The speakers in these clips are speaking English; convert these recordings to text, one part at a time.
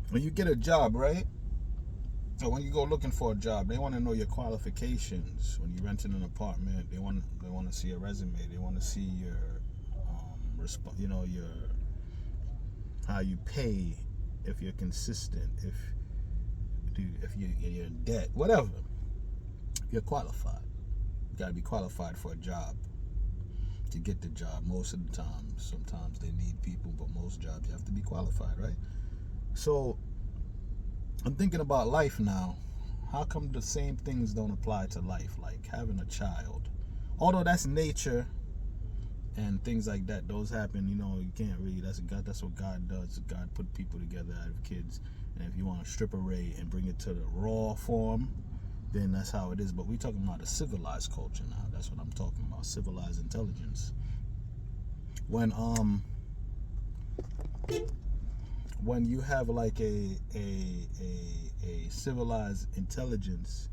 when you get a job, right? So when you go looking for a job, they want to know your qualifications. When you're renting an apartment, they want to see a resume. They want to see your your how you pay, if you're consistent, if you're in debt, whatever. You're qualified. You gotta be qualified for a job to get the job. Most of the time, sometimes they need people, but most jobs you have to be qualified, right? So I'm thinking about life now. How come the same things don't apply to life, like having a child? Although that's nature and things like that, those happen. You can't really. That's God. That's what God does. God put people together out of kids, and if you want to strip array and bring it to the raw form, then that's how it is. But we're talking about a civilized culture now. That's what I'm talking about. Civilized intelligence. When when you have like a civilized intelligence,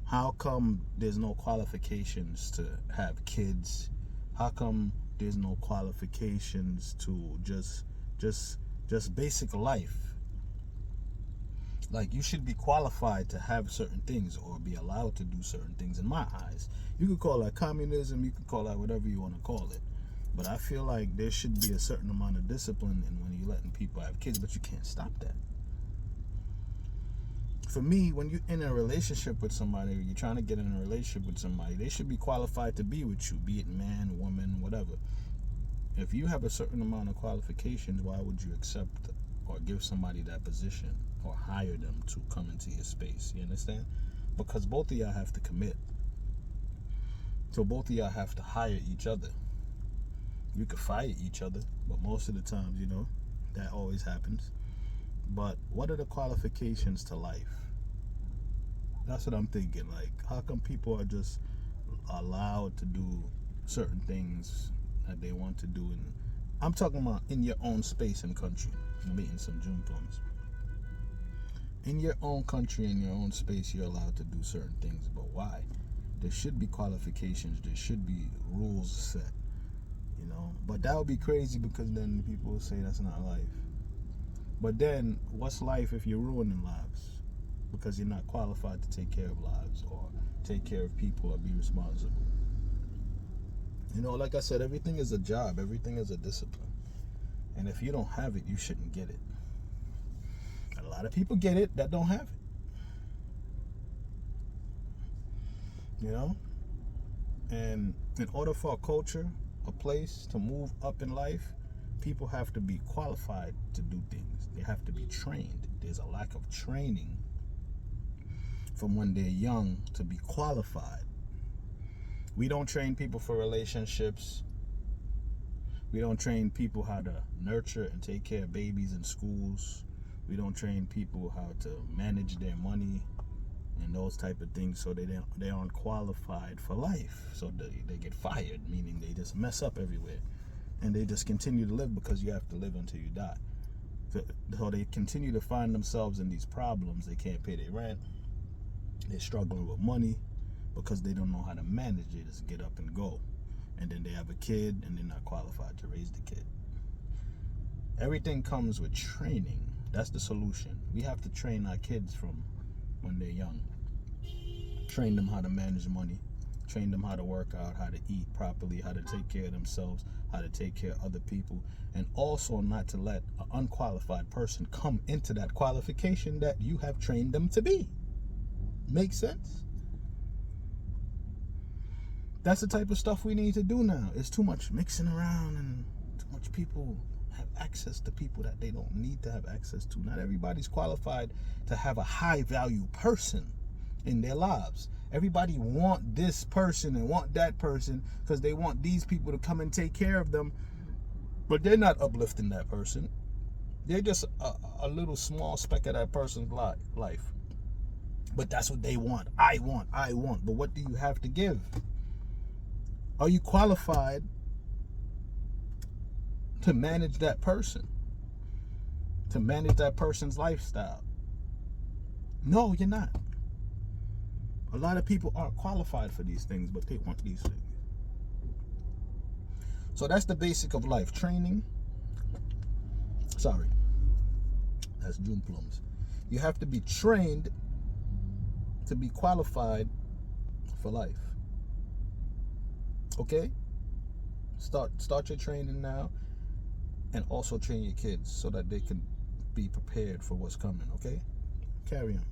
how come there's no qualifications to have kids? How come there's no qualifications to just basic life? Like, you should be qualified to have certain things or be allowed to do certain things in my eyes. You could call that communism, you could call that whatever you want to call it. But I feel like there should be a certain amount of discipline in when you're letting people have kids, but you can't stop that. For me, when you're in a relationship with somebody, or you're trying to get in a relationship with somebody, they should be qualified to be with you, be it man, woman, whatever. If you have a certain amount of qualifications, why would you accept or give somebody that position or hire them to come into your space? You understand? Because both of y'all have to commit. So both of y'all have to hire each other. You could fire each other, but most of the times, that always happens. But what are the qualifications to life? That's what I'm thinking. Like, how come people are just allowed to do certain things that they want to do? And I'm talking about in your own space and country. I'm meeting some June plums. In your own country, in your own space, you're allowed to do certain things. But why? There should be qualifications. There should be rules set. But that would be crazy, because then people will say that's not life. But then, what's life if you're ruining lives? Because you're not qualified to take care of lives or take care of people or be responsible. Like I said, everything is a job. Everything is a discipline. And if you don't have it, you shouldn't get it. And a lot of people get it that don't have it. And in order for a culture, a place to move up in life, people have to be qualified to do things. They have to be trained. There's a lack of training from when they're young to be qualified. We don't train people for relationships. We don't train people how to nurture and take care of babies in schools. We don't train people how to manage their money and those type of things, so they aren't qualified for life. So they get fired, meaning they just mess up everywhere. And they just continue to live, because you have to live until you die. So they continue to find themselves in these problems. They can't pay their rent. They're struggling with money because they don't know how to manage it. Just get up and go. And then they have a kid and they're not qualified to raise the kid. Everything comes with training. That's the solution. We have to train our kids from when they're young. Train them how to manage money. Train them how to work out, how to eat properly, how to take care of themselves, how to take care of other people, and also not to let an unqualified person come into that qualification that you have trained them to be. Make sense? That's the type of stuff we need to do now. It's too much mixing around, and too much people have access to people that they don't need to have access to. Not everybody's qualified to have a high value person in their lives. Everybody want this person and want that person because they want these people to come and take care of them, but they're not uplifting that person. They're just a little small speck of that person's life. But that's what they want. I want. But what do you have to give? Are you qualified to manage that person? To manage that person's lifestyle? No, you're not. A lot of people aren't qualified for these things, but they want these things. So that's the basic of life. Training. Sorry. That's June plums. You have to be trained to be qualified for life. Okay? Start your training now, and also train your kids so that they can be prepared for what's coming. Okay? Carry on.